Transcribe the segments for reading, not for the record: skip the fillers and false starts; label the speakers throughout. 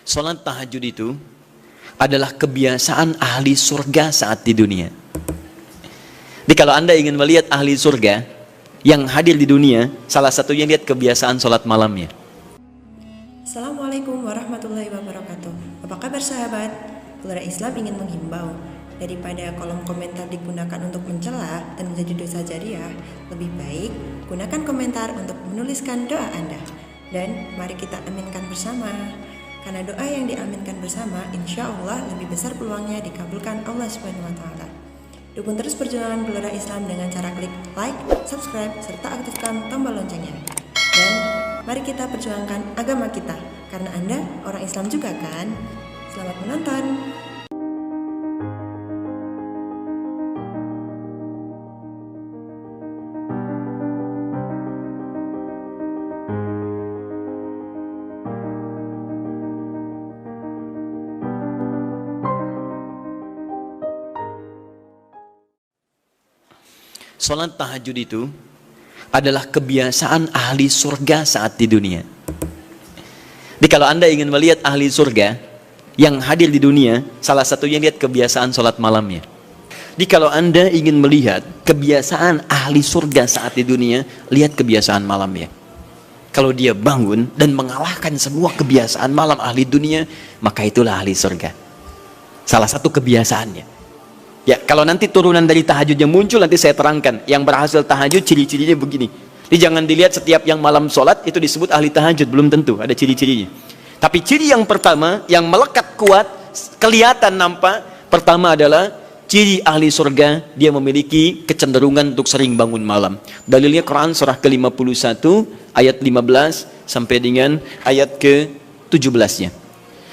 Speaker 1: Sholat tahajud itu adalah kebiasaan ahli surga saat di dunia. Jadi kalau Anda ingin melihat ahli surga yang hadir di dunia, salah satunya lihat kebiasaan sholat malamnya.
Speaker 2: Assalamualaikum warahmatullahi wabarakatuh. Apa kabar sahabat? Keluarga Islam ingin menghimbau, daripada kolom komentar digunakan untuk mencela dan menjadi dosa jariah, lebih baik gunakan komentar untuk menuliskan doa Anda. Dan mari kita aminkan bersama. Karena doa yang diaminkan bersama, insya Allah lebih besar peluangnya dikabulkan Allah Subhanahu wa Ta'ala. Dukung terus perjuangan Gelora Islam dengan cara klik like, subscribe, serta aktifkan tombol loncengnya. Dan mari kita perjuangkan agama kita, karena Anda orang Islam juga kan? Selamat menonton.
Speaker 1: Sholat tahajud itu adalah kebiasaan ahli surga saat di dunia. Jadi kalau Anda ingin melihat ahli surga yang hadir di dunia, salah satunya lihat kebiasaan sholat malamnya. Jadi kalau Anda ingin melihat kebiasaan ahli surga saat di dunia, lihat kebiasaan malamnya. Kalau dia bangun dan mengalahkan semua kebiasaan malam ahli dunia, maka itulah ahli surga. Salah satu kebiasaannya. Ya, kalau nanti turunan dari tahajud yang muncul, nanti saya terangkan. Yang berhasil tahajud, ciri-cirinya begini. Jadi jangan dilihat setiap yang malam sholat, itu disebut ahli tahajud. Belum tentu, ada ciri-cirinya. Tapi ciri yang pertama, yang melekat kuat, kelihatan nampak, pertama adalah ciri ahli surga, dia memiliki kecenderungan untuk sering bangun malam. Dalilnya Quran surah ke-51, ayat 15, sampai dengan ayat ke-17-nya.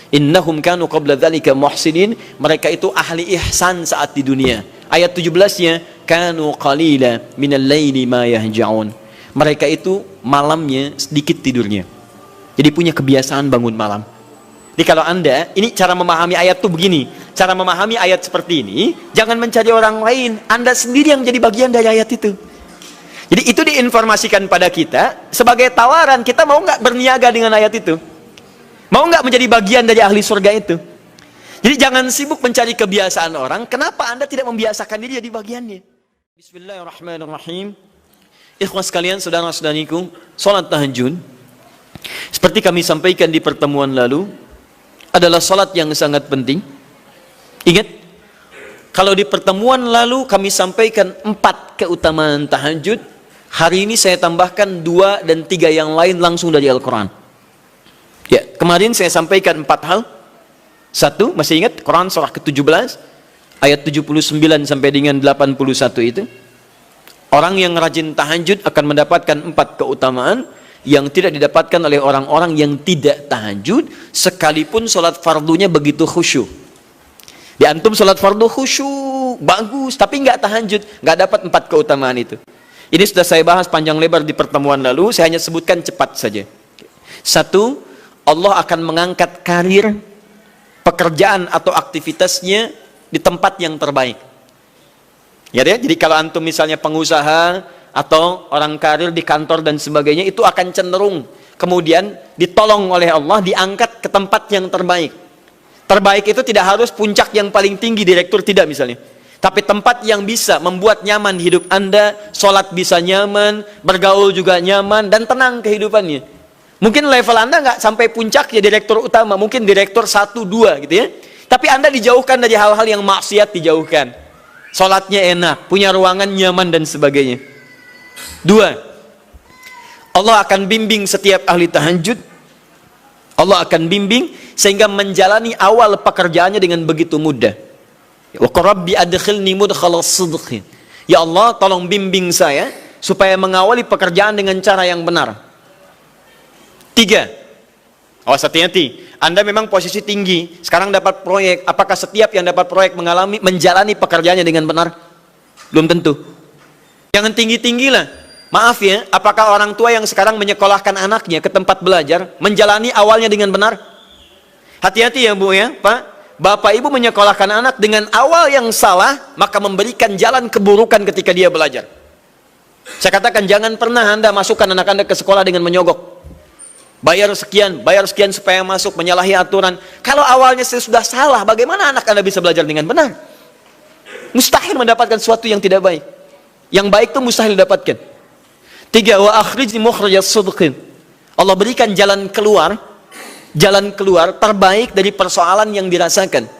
Speaker 1: Innahum kanu qabla dzalika muhsinin, mereka itu ahli ihsan saat di dunia. Ayat 17-nya, kanu qalila minal laili ma yahja'un. Mereka itu malamnya sedikit tidurnya. Jadi punya kebiasaan bangun malam. Jadi kalau Anda, ini cara memahami ayat itu begini. Cara memahami ayat seperti ini, jangan mencari orang lain. Anda sendiri yang menjadi bagian dari ayat itu. Jadi itu diinformasikan pada kita sebagai tawaran, kita mau nggak berniaga dengan ayat itu? Mau nggak menjadi bagian dari ahli surga itu? Jadi jangan sibuk mencari kebiasaan orang. Kenapa Anda tidak membiasakan diri jadi bagiannya? Bismillahirrahmanirrahim. Ikhwas sekalian, saudara-saudariku, sholat tahajud, seperti kami sampaikan di pertemuan lalu, adalah sholat yang sangat penting. Ingat, kalau di pertemuan lalu kami sampaikan 4 keutamaan tahajud, hari ini saya tambahkan 2 dan 3 yang lain langsung dari Al-Quran. Ya, kemarin saya sampaikan 4 hal. 1, masih ingat Quran surah ke-17 ayat 79 sampai dengan 81 itu. Orang yang rajin tahajud akan mendapatkan 4 keutamaan yang tidak didapatkan oleh orang-orang yang tidak tahajud, sekalipun sholat fardunya begitu khusyuk. Di antum sholat fardu khusyuk, bagus, tapi nggak tahajud, nggak dapat 4 keutamaan itu. Ini sudah saya bahas panjang lebar di pertemuan lalu, saya hanya sebutkan cepat saja. 1, Allah akan mengangkat karir, pekerjaan atau aktivitasnya di tempat yang terbaik. Ya, jadi kalau antum misalnya pengusaha atau orang karir di kantor dan sebagainya, itu akan cenderung kemudian ditolong oleh Allah, diangkat ke tempat yang terbaik. Terbaik itu tidak harus puncak yang paling tinggi, direktur, tidak misalnya. Tapi tempat yang bisa membuat nyaman hidup Anda, sholat bisa nyaman, bergaul juga nyaman, dan tenang kehidupannya. Mungkin level Anda nggak sampai puncak ya direktur utama, mungkin direktur 1, 2 gitu ya. Tapi Anda dijauhkan dari hal-hal yang maksiat, dijauhkan. Sholatnya enak, punya ruangan nyaman dan sebagainya. 2, Allah akan bimbing setiap ahli tahajud. Allah akan bimbing sehingga menjalani awal pekerjaannya dengan begitu mudah. Wa rabbi adkhilni mudkhalas sidqin. Ya Allah, tolong bimbing saya supaya mengawali pekerjaan dengan cara yang benar. 3, awas hati-hati, Anda memang posisi tinggi, sekarang dapat proyek, apakah setiap yang dapat proyek menjalani pekerjaannya dengan benar? Belum tentu. Jangan tinggi-tinggilah. Maaf ya, apakah orang tua yang sekarang menyekolahkan anaknya ke tempat belajar, menjalani awalnya dengan benar? Hati-hati ya Bu ya, Pak. Bapak Ibu menyekolahkan anak dengan awal yang salah, maka memberikan jalan keburukan ketika dia belajar. Saya katakan jangan pernah Anda masukkan anak Anda ke sekolah dengan menyogok. bayar sekian supaya masuk, menyalahi aturan. Kalau awalnya saya sudah salah, bagaimana anak Anda bisa belajar dengan benar? Mustahil mendapatkan sesuatu yang tidak baik. Yang baik itu mustahil didapatkan. 3, wa akhrijni mukhrajaz sidqin. Allah berikan jalan keluar terbaik dari persoalan yang dirasakan.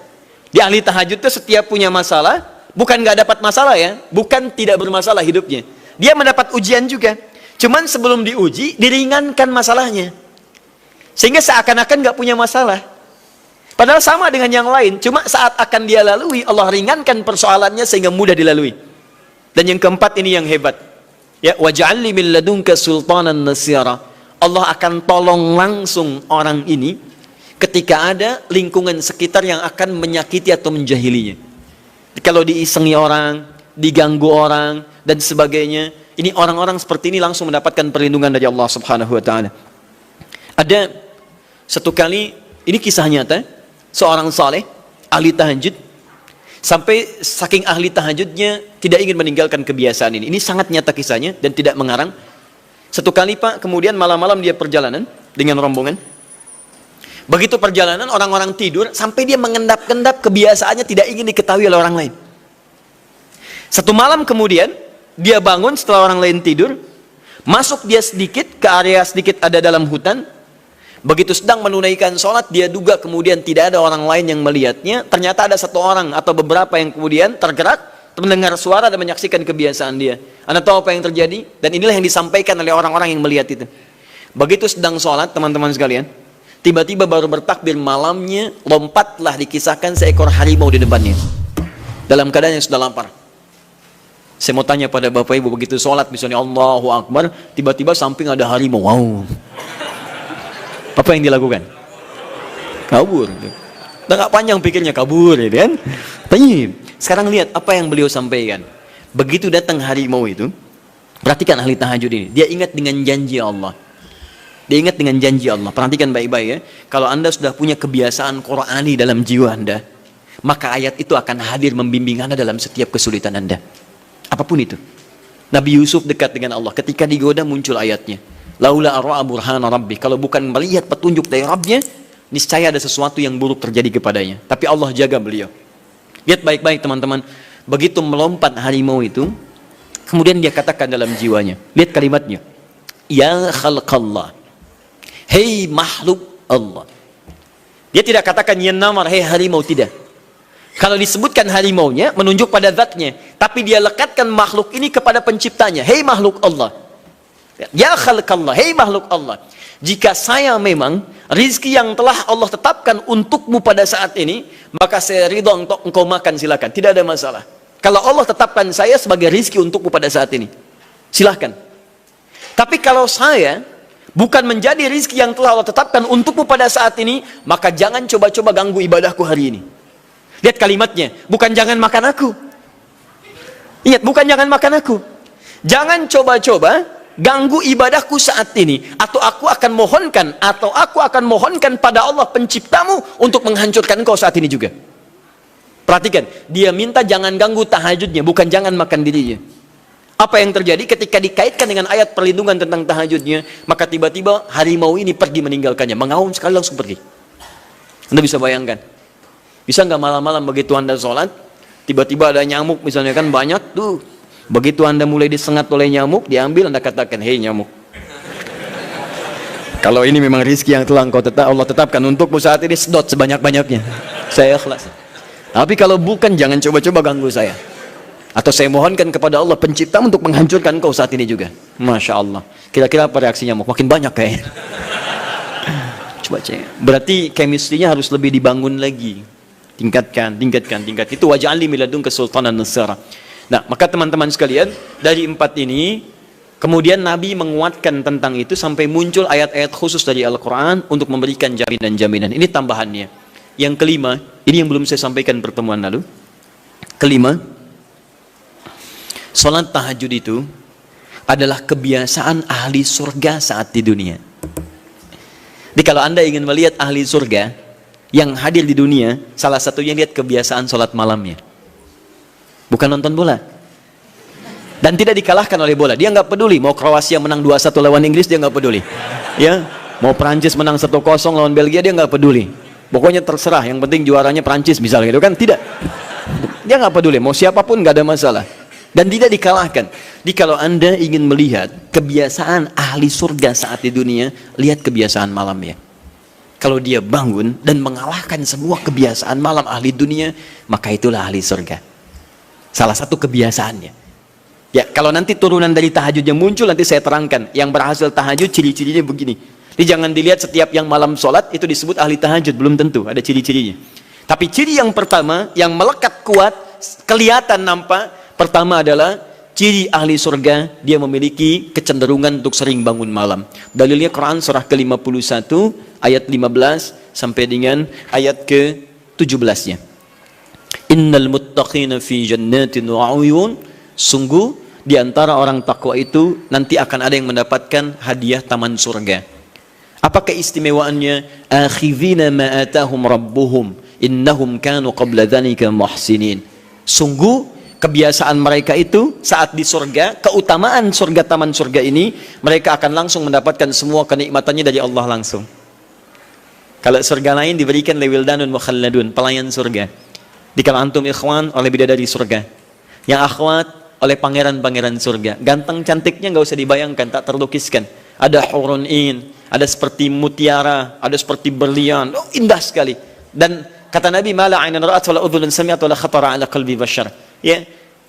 Speaker 1: Di ahli tahajud itu setiap punya masalah, bukan nggak dapat masalah ya, bukan tidak bermasalah hidupnya. Dia mendapat ujian juga. Cuman sebelum diuji, diringankan masalahnya. Sehingga seakan-akan nggak punya masalah. Padahal sama dengan yang lain, cuma saat akan dia lalui, Allah ringankan persoalannya sehingga mudah dilalui. Dan yang keempat ini yang hebat. Ya, waj'alni min ladunka sultanan nasira. Allah akan tolong langsung orang ini ketika ada lingkungan sekitar yang akan menyakiti atau menjahilinya. Kalau diisengi orang, diganggu orang, dan sebagainya, ini orang-orang seperti ini langsung mendapatkan perlindungan dari Allah Subhanahu wa Ta'ala. Ada satu kali, ini kisah nyata, seorang saleh, ahli tahajud, sampai saking ahli tahajudnya tidak ingin meninggalkan kebiasaan ini. Ini sangat nyata kisahnya dan tidak mengarang. Satu kali Pak, kemudian malam-malam dia perjalanan dengan rombongan. Begitu perjalanan, orang-orang tidur, sampai dia mengendap-endap kebiasaannya tidak ingin diketahui oleh orang lain. Satu malam kemudian, dia bangun setelah orang lain tidur, masuk dia sedikit ke area sedikit ada dalam hutan. Begitu sedang menunaikan sholat, dia duga kemudian tidak ada orang lain yang melihatnya. Ternyata ada satu orang atau beberapa yang kemudian tergerak, mendengar suara dan menyaksikan kebiasaan dia. Anda tahu apa yang terjadi? Dan inilah yang disampaikan oleh orang-orang yang melihat itu. Begitu sedang sholat, teman-teman sekalian, tiba-tiba baru bertakbir malamnya, lompatlah dikisahkan seekor harimau di depannya. Dalam keadaan yang sudah lapar. Saya mau tanya pada bapak ibu, begitu sholat misalnya Allahu Akbar, tiba-tiba samping ada harimau. Wow. Apa yang dilakukan? Kabur. Udah gak panjang pikirnya, kabur ya kan? Tayyib. Sekarang lihat apa yang beliau sampaikan. Begitu datang harimau itu, perhatikan ahli tahajud ini. Dia ingat dengan janji Allah. Dia ingat dengan janji Allah. Perhatikan baik-baik ya. Kalau Anda sudah punya kebiasaan Qur'ani dalam jiwa Anda, maka ayat itu akan hadir membimbing Anda dalam setiap kesulitan Anda. Apapun itu. Nabi Yusuf dekat dengan Allah. Ketika digoda muncul ayatnya. Laula ara'a burhana rabbi. Kalau bukan melihat petunjuk dari Rabbnya, niscaya ada sesuatu yang buruk terjadi kepadanya. Tapi Allah jaga beliau. Lihat baik-baik teman-teman. Begitu melompat harimau itu, kemudian dia katakan dalam jiwanya. Lihat kalimatnya. Ya khalqallah. Hei makhluk Allah. Dia tidak katakan ya namar, hei harimau, tidak. Kalau disebutkan harimaunya, menunjuk pada zatnya. Tapi dia lekatkan makhluk ini kepada penciptanya. Hei makhluk Allah. Ya khalqallah, hei makhluk Allah. Jika saya memang rizki yang telah Allah tetapkan untukmu pada saat ini, maka saya ridho untuk engkau makan, silakan, tidak ada masalah. Kalau Allah tetapkan saya sebagai rizki untukmu pada saat ini, silahkan. Tapi kalau saya bukan menjadi rizki yang telah Allah tetapkan untukmu pada saat ini, maka jangan coba-coba ganggu ibadahku hari ini. Lihat kalimatnya, bukan jangan makan aku. Ingat, bukan jangan makan aku. Jangan coba-coba ganggu ibadahku saat ini, atau aku akan mohonkan pada Allah penciptamu untuk menghancurkan engkau saat ini juga. Perhatikan, dia minta jangan ganggu tahajudnya, bukan jangan makan dirinya. Apa yang terjadi ketika dikaitkan dengan ayat perlindungan tentang tahajudnya, maka tiba-tiba harimau ini pergi meninggalkannya, mengaum sekali langsung pergi. Anda bisa bayangkan, bisa nggak malam-malam begitu Anda sholat, tiba-tiba ada nyamuk misalnya kan banyak tuh. Begitu Anda mulai disengat oleh nyamuk, diambil, Anda katakan, hei nyamuk, kalau ini memang rizki yang telah Allah tetapkan untukmu saat ini, sedot sebanyak-banyaknya, saya ikhlas. Tapi kalau bukan, jangan coba-coba ganggu saya. Atau saya mohonkan kepada Allah pencipta untuk menghancurkan kau saat ini juga. Masya Allah. Kira-kira apa reaksi nyamuk? Makin banyak kayaknya. Coba cek. Berarti chemistry-nya harus lebih dibangun lagi. Tingkatkan. Itu waj'alni min ladunka sultanan nasira. Nah, maka teman-teman sekalian, dari 4 ini, kemudian Nabi menguatkan tentang itu sampai muncul ayat-ayat khusus dari Al-Quran untuk memberikan jaminan-jaminan. Ini tambahannya. Yang kelima, ini yang belum saya sampaikan pertemuan lalu. Kelima, sholat tahajud itu adalah kebiasaan ahli surga saat di dunia. Jadi kalau Anda ingin melihat ahli surga yang hadir di dunia, salah satunya lihat kebiasaan sholat malamnya. Bukan nonton bola. Dan tidak dikalahkan oleh bola. Dia nggak peduli mau Kroasia menang 2-1 lawan Inggris, dia nggak peduli. Ya, Mau Prancis menang 1-0 lawan Belgia dia nggak peduli. Pokoknya terserah, yang penting juaranya Prancis misalnya gitu kan. Tidak. Dia nggak peduli, mau siapapun nggak ada masalah. Dan tidak dikalahkan. Jadi kalau Anda ingin melihat kebiasaan ahli surga saat di dunia, lihat kebiasaan malamnya. Kalau dia bangun dan mengalahkan semua kebiasaan malam ahli dunia, maka itulah ahli surga. Salah satu kebiasaannya. Ya, kalau nanti turunan dari tahajud yang muncul, nanti saya terangkan. Yang berhasil tahajud, ciri-cirinya begini. Jadi jangan dilihat setiap yang malam sholat, itu disebut ahli tahajud. Belum tentu, ada ciri-cirinya. Tapi ciri yang pertama, yang melekat kuat, kelihatan nampak, pertama adalah ciri ahli surga, dia memiliki kecenderungan untuk sering bangun malam. Dalilnya Quran surah ke-51 ayat 15 sampai dengan ayat ke-17-nya. Innal muttaqina fi jannatin wa 'uyun. Sungguh di antara orang takwa itu nanti akan ada yang mendapatkan hadiah taman surga. Apa keistimewaannya? Akhidhina ma atahum rabbuhum innahum kanu qabla dzalika muhsinin. Sungguh kebiasaan mereka itu saat di surga, keutamaan surga, taman surga ini, mereka akan langsung mendapatkan semua kenikmatannya dari Allah langsung. Kalau surga lain diberikan lewildanun mukhalladun, pelayan surga. Di kalau antum ikhwan oleh bidadari surga, yang akhwat oleh pangeran-pangeran surga. Ganteng cantiknya nggak usah dibayangkan, tak terlukiskan. Ada hurun in, ada seperti mutiara, ada seperti berlian, oh, indah sekali. Dan kata Nabi, mala ainan ra'at wala udhunun sami'at wala khatara ala qalbi bashar. Ya,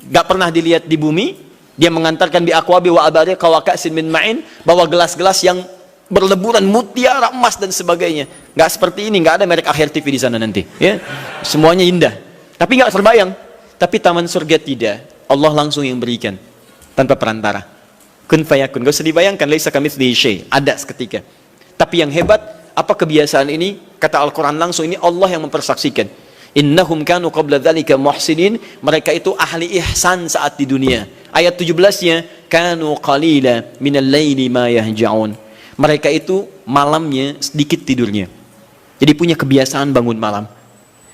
Speaker 1: nggak pernah dilihat di bumi. Dia mengantarkan bi aqwabi wa abariqa wa ka'sin min ma'in, bawa gelas-gelas yang berleburan mutiara, emas dan sebagainya. Nggak seperti ini, nggak ada merek Akhir TV di sana nanti. Ya, semuanya indah. Tapi nggak terbayang. Tapi taman surga tidak. Allah langsung yang berikan tanpa perantara. Kun fayakun. Nggak usah dibayangkan. Laisa kamitslihi syai'. Ada seketika. Tapi yang hebat, apa kebiasaan ini? Kata Al-Quran langsung, ini Allah yang mempersaksikan. Innahum kanu qabla dzalika muhsinin. Mereka itu ahli ihsan saat di dunia. Ayat 17-nya, kanu qalila minal laili ma yahja'un. Mereka itu malamnya sedikit tidurnya. Jadi punya kebiasaan bangun malam.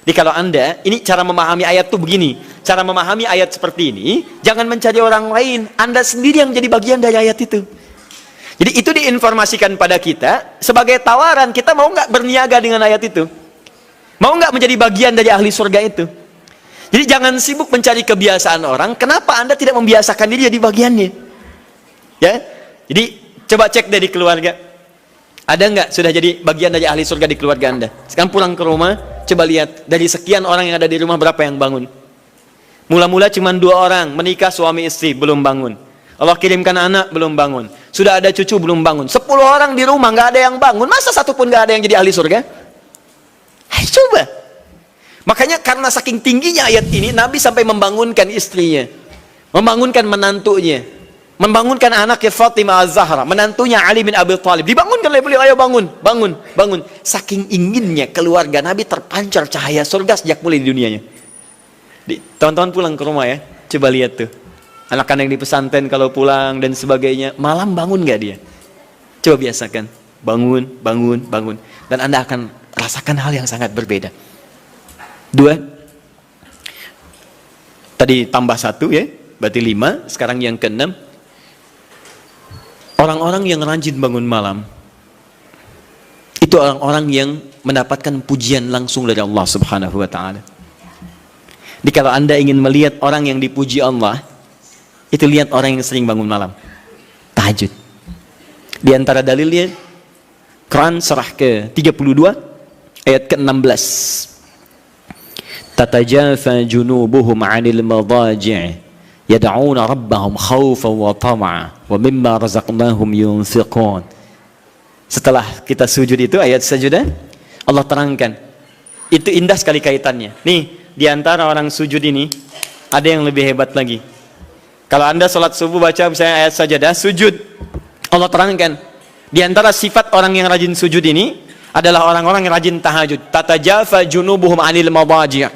Speaker 1: Jadi kalau Anda, ini cara memahami ayat itu begini. Cara memahami ayat seperti ini, jangan mencari orang lain. Anda sendiri yang menjadi bagian dari ayat itu. Jadi itu diinformasikan pada kita sebagai tawaran, kita mau nggak berniaga dengan ayat itu? Mau nggak menjadi bagian dari ahli surga itu? Jadi jangan sibuk mencari kebiasaan orang. Kenapa Anda tidak membiasakan diri jadi bagiannya? Ya, jadi coba cek dari keluarga. Ada nggak sudah jadi bagian dari ahli surga di keluarga Anda? Sekarang pulang ke rumah, coba lihat dari sekian orang yang ada di rumah berapa yang bangun? Mula-mula cuma 2 orang menikah suami istri belum bangun. Allah kirimkan anak belum bangun. Sudah ada cucu belum bangun. 10 orang di rumah nggak ada yang bangun. Masa satu pun nggak ada yang jadi ahli surga? Hai, coba. Makanya karena saking tingginya ayat ini, Nabi sampai membangunkan istrinya, membangunkan menantunya, membangunkan anaknya Fatimah Az-Zahra, menantunya Ali bin Abi Thalib. Dibangunkan oleh beliau, ayo bangun, bangun, bangun. Saking inginnya keluarga Nabi terpancar cahaya surga sejak mulai di dunianya. Teman-teman pulang ke rumah ya, coba lihat tuh. Anak-anak yang di pesantren kalau pulang dan sebagainya, malam bangun nggak dia? Coba biasakan, bangun, bangun, bangun. Dan Anda akan rasakan hal yang sangat berbeda. 2. Tadi tambah 1 ya, berarti 5. Sekarang yang ke-6. Orang-orang yang rajin bangun malam, itu orang-orang yang mendapatkan pujian langsung dari Allah Subhanahu wa ta'ala. Jadi kalau Anda ingin melihat orang yang dipuji Allah, itu lihat orang yang sering bangun malam, tahajud. Di antara dalilnya Quran surah ke-32 ayat ke-16. Tatajafa junubuhum 'anil madaji' yad'una rabbahum khaufan wa tama'a wa mimma razaqnahum yunfiqun. Setelah kita sujud itu ayat sajudah, Allah terangkan. Itu indah sekali kaitannya. Nih, di antara orang sujud ini ada yang lebih hebat lagi. Kalau Anda sholat subuh baca misalnya ayat sajadah, sujud, Allah terangkan. Di antara sifat orang yang rajin sujud ini adalah orang-orang yang rajin tahajud. Tatajafa junubuhum 'anil madaji'.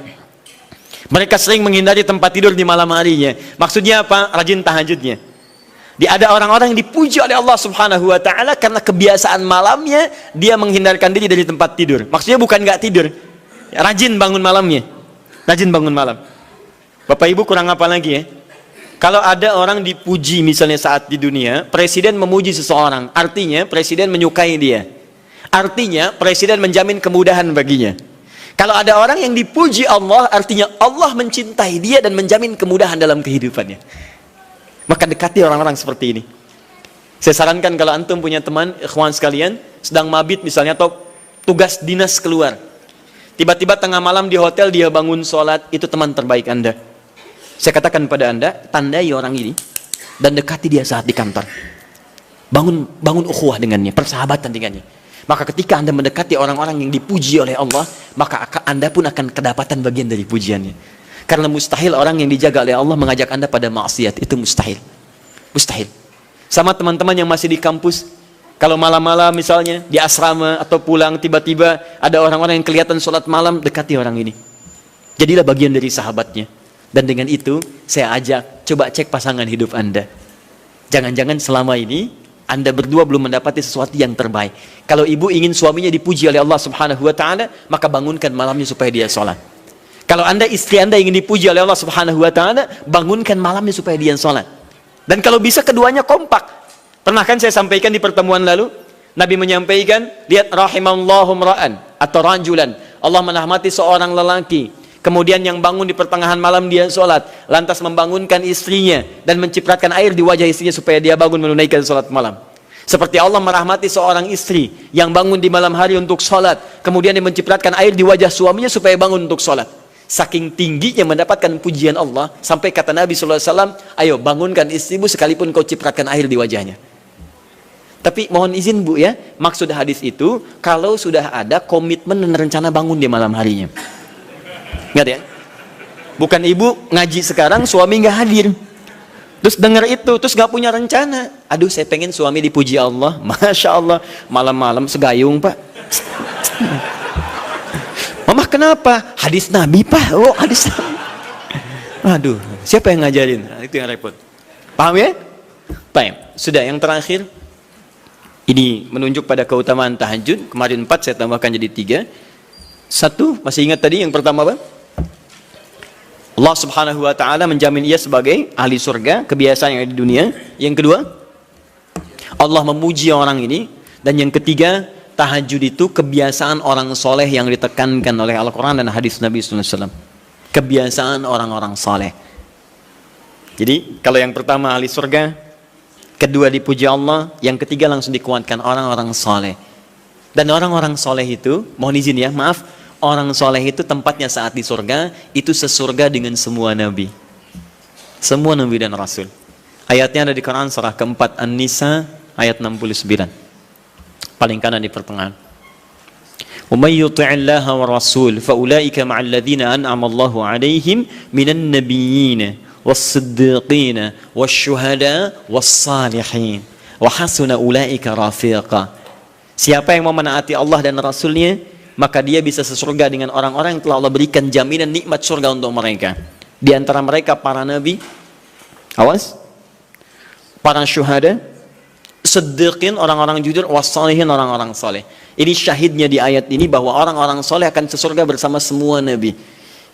Speaker 1: Mereka sering menghindari tempat tidur di malam harinya. Maksudnya apa? Rajin tahajudnya. Ada orang-orang yang dipuji oleh Allah Subhanahu wa ta'ala karena kebiasaan malamnya dia menghindarkan diri dari tempat tidur. Maksudnya bukan nggak tidur, rajin bangun malamnya. Rajin bangun malam. Bapak Ibu kurang apa lagi ya? Kalau ada orang dipuji misalnya saat di dunia, presiden memuji seseorang, artinya presiden menyukai dia. Artinya presiden menjamin kemudahan baginya. Kalau ada orang yang dipuji Allah, artinya Allah mencintai dia dan menjamin kemudahan dalam kehidupannya. Maka dekati orang-orang seperti ini. Saya sarankan kalau antum punya teman, ikhwan sekalian, sedang mabit misalnya atau tugas dinas keluar. Tiba-tiba tengah malam di hotel dia bangun sholat, itu teman terbaik Anda. Saya katakan pada Anda, tandai orang ini dan dekati dia saat di kantor. Bangun ukhuwah dengannya, persahabatan dengannya. Maka ketika Anda mendekati orang-orang yang dipuji oleh Allah, maka Anda pun akan kedapatan bagian dari pujiannya. Karena mustahil orang yang dijaga oleh Allah mengajak Anda pada maksiat, itu mustahil. Mustahil. Sama teman-teman yang masih di kampus, kalau malam-malam misalnya di asrama atau pulang tiba-tiba ada orang-orang yang kelihatan sholat malam, dekati orang ini. Jadilah bagian dari sahabatnya. Dan dengan itu saya ajak, coba cek pasangan hidup Anda. Jangan-jangan selama ini Anda berdua belum mendapati sesuatu yang terbaik. Kalau ibu ingin suaminya dipuji oleh Allah Subhanahu wa taala, maka bangunkan malamnya supaya dia sholat. Kalau Anda, istri Anda ingin dipuji oleh Allah Subhanahu wa taala, bangunkan malamnya supaya dia sholat. Dan kalau bisa keduanya kompak. Pernah kan saya sampaikan di pertemuan lalu, Nabi menyampaikan, lihat rahimallahu mra'an atau rajulan, Allah merahmati seorang lelaki, kemudian yang bangun di pertengahan malam dia sholat, lantas membangunkan istrinya dan mencipratkan air di wajah istrinya supaya dia bangun menunaikan sholat malam. Seperti Allah merahmati seorang istri yang bangun di malam hari untuk sholat, kemudian dia mencipratkan air di wajah suaminya supaya bangun untuk sholat. Saking tingginya mendapatkan pujian Allah, sampai kata Nabi SAW, ayo bangunkan istrimu sekalipun kau cipratkan air di wajahnya. Tapi mohon izin Bu ya, maksud hadis itu, kalau sudah ada komitmen dan rencana bangun di malam harinya. Ingat ya, bukan ibu ngaji sekarang suami nggak hadir, terus dengar itu terus nggak punya rencana. Aduh, saya pengen suami dipuji Allah, masya Allah, malam-malam segayung Pak. Mama kenapa? Hadis Nabi Pak. Oh hadis Nabi. Aduh, siapa yang ngajarin? Nah, itu yang repot. Paham ya? Baik, sudah yang terakhir. Ini menunjuk pada keutamaan tahajud. Kemarin 4, saya tambahkan jadi 3. 1, masih ingat tadi yang pertama apa? Allah Subhanahu wa taala menjamin ia sebagai ahli surga, kebiasaan yang ada di dunia. Yang kedua, Allah memuji orang ini. Dan yang ketiga, tahajud itu kebiasaan orang soleh yang ditekankan oleh Al-Quran dan hadis Nabi SAW. Kebiasaan orang-orang soleh. Jadi kalau yang pertama ahli surga, kedua dipuji Allah, yang ketiga langsung dikuatkan orang-orang soleh. Dan orang-orang soleh itu, mohon izin ya, maaf, orang soleh itu tempatnya saat di surga, itu sesurga dengan semua nabi. Semua nabi dan rasul. Ayatnya ada di Quran surah keempat An-Nisa ayat 69. Paling kanan di pertengahan. وَمَنْ يُطِعِ اللَّهَ وَالرَّسُولَ فَأُولَٰئِكَ مَعَ الَّذِينَ أَنْعَمَ اللَّهُ عَلَيْهِمْ مِنَ النَّبِيِّينَ وَالصِّدِّيقِينَ وَالشُّهَدَاءِ وَالصَّالِحِينَ وَحَسُنَ أُولَٰئِكَ رَفِيقًا. Siapa yang mau menaati Allah dan Rasulnya, maka dia bisa sesurga dengan orang-orang yang telah Allah berikan jaminan nikmat surga untuk mereka. Di antara mereka para nabi, awas, para syuhada, siddiqin, orang-orang jujur, wassalihin, orang-orang soleh. Ini syahidnya di ayat ini bahwa orang-orang soleh akan sesurga bersama semua nabi.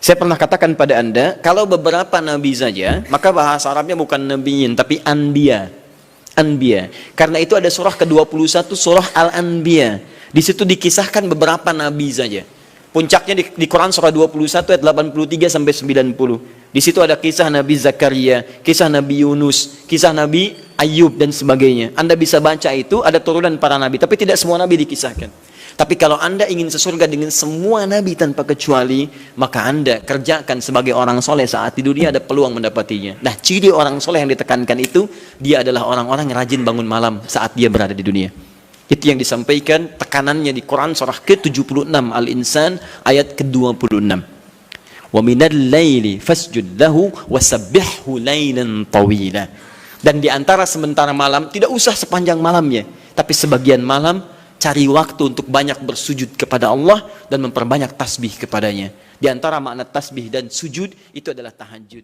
Speaker 1: Saya pernah katakan pada Anda, kalau beberapa nabi saja, maka bahasa Arabnya bukan nabiyin, tapi anbiya. Anbiya. Karena itu ada surah ke-21, surah Al-Anbiya. Di situ dikisahkan beberapa nabi saja. Puncaknya di Quran surah 21 ayat 83 sampai 90. Di situ ada kisah Nabi Zakaria, kisah Nabi Yunus, kisah Nabi Ayub dan sebagainya. Anda bisa baca itu, ada turunan para nabi, tapi tidak semua nabi dikisahkan. Tapi kalau Anda ingin sesurga dengan semua nabi tanpa kecuali, maka Anda kerjakan sebagai orang soleh saat di dunia, ada peluang mendapatinya. Nah, ciri orang soleh yang ditekankan itu, dia adalah orang-orang yang rajin bangun malam saat dia berada di dunia. Itu yang disampaikan tekanannya di Quran surah ke-76 Al-Insan ayat ke-26. Wa minal laili fasjud lahu wasabbihhu lailan tawila. Dan di antara sementara malam, tidak usah sepanjang malamnya, tapi sebagian malam cari waktu untuk banyak bersujud kepada Allah dan memperbanyak tasbih kepadanya. Di antara makna tasbih dan sujud itu adalah tahajud.